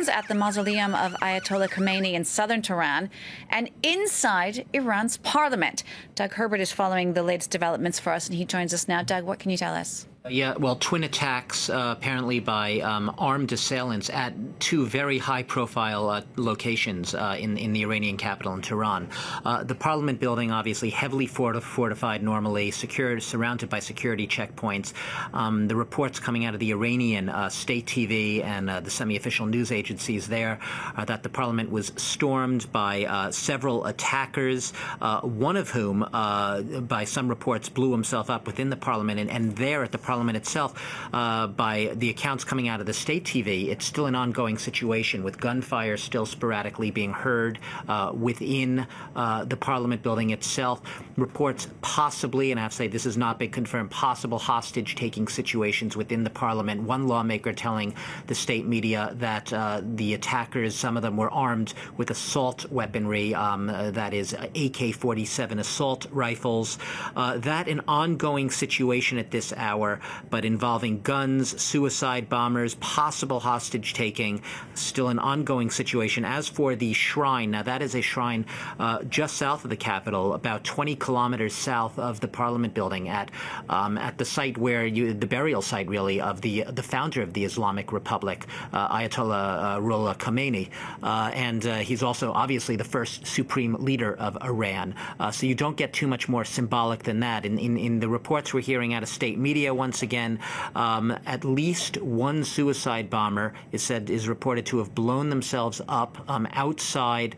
at the mausoleum of Ayatollah Khamenei in southern Tehran and inside Iran's parliament. Doug Herbert is following the latest developments for us, and he joins us now. Doug, what can you tell us? Yeah, well, twin attacks apparently by armed assailants at two very high-profile locations in the Iranian capital in Tehran. The parliament building, obviously heavily fortified normally, secured, surrounded by security checkpoints. The reports coming out of the Iranian state TV and the semi-official news agencies there are that the parliament was stormed by several attackers, one of whom, by some reports, blew himself up within the parliament, and there at the parliament itself, by the accounts coming out of the state TV, it's still an ongoing situation with gunfire still sporadically being heard within the parliament building itself. Reports possibly, and I have to say this has not been confirmed, possible hostage-taking situations within the parliament. One lawmaker telling the state media that the attackers, some of them were armed with assault weaponry, that is AK-47 assault rifles. That an ongoing situation at this hour, but involving guns, suicide bombers, possible hostage-taking, still an ongoing situation. As for the shrine, now that is a shrine just south of the capital, about 20 kilometers south of the parliament building, at the site where the burial site, really, of the founder of the Islamic Republic, Ayatollah Ruhollah Khomeini, and he's also obviously the first supreme leader of Iran. So you don't get too much more symbolic than that. In the reports we're hearing out of state media, once again, at least one suicide bomber is reported to have blown themselves up outside,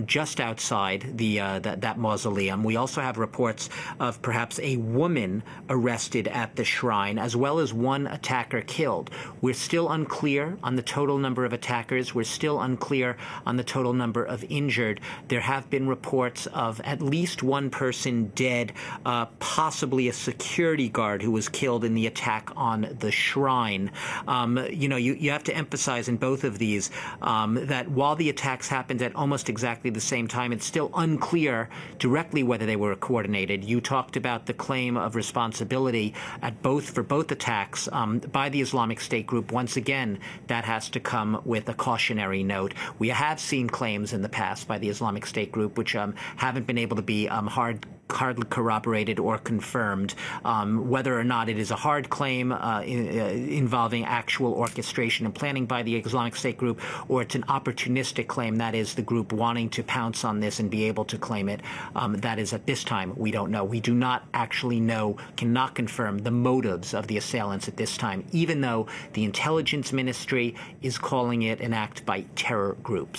just outside that mausoleum. We also have reports of perhaps a woman arrested at the shrine, as well as one attacker killed. We're still unclear on the total number of attackers. We're still unclear on the total number of injured. There have been reports of at least one person dead, possibly a security guard who was killed in the attack on the shrine. You have to emphasize in both of these that while the attacks happened at almost exactly the same time, it's still unclear directly whether they were coordinated. You talked about the claim of responsibility for both attacks by the Islamic State group. Once again, that has to come with a cautionary note. We have seen claims in the past by the Islamic State group which haven't been able to be hardly corroborated or confirmed. Whether or not it is a hard claim involving actual orchestration and planning by the Islamic State group, or it's an opportunistic claim, that is the group wanting to pounce on this and be able to claim it, that is at this time we don't know. We do not actually know, cannot confirm the motives of the assailants at this time, even though the intelligence ministry is calling it an act by terror groups.